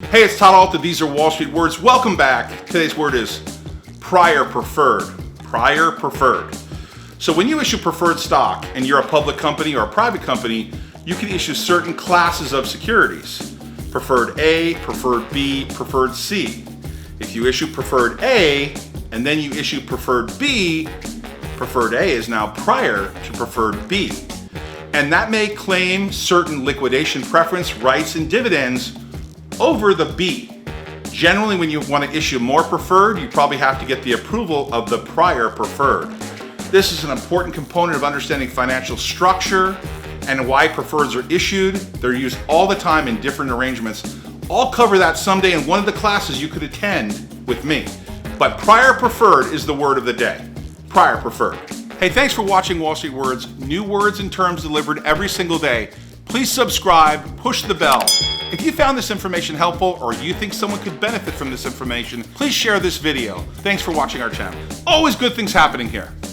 Hey, it's Todd Alta. These are Wall Street Words. Welcome back. Today's word is prior preferred. Prior preferred. So when you issue preferred stock and you're a public company or a private company, you can issue certain classes of securities. Preferred A, preferred B, preferred C. If you issue preferred A and then you issue preferred B, preferred A is now prior to preferred B. And that may claim certain liquidation preference rights and dividends over the B. Generally, when you want to issue more preferred, you probably have to get the approval of the prior preferred. This is an important component of understanding financial structure and why preferreds are issued. They're used all the time in different arrangements. I'll cover that someday in one of the classes you could attend with me. But prior preferred is the word of the day. Prior preferred. Hey, thanks for watching Wall Street Words. New words and terms delivered every single day. Please subscribe, push the bell. If you found this information helpful or you think someone could benefit from this information, please share this video. Thanks for watching our channel. Always good things happening here.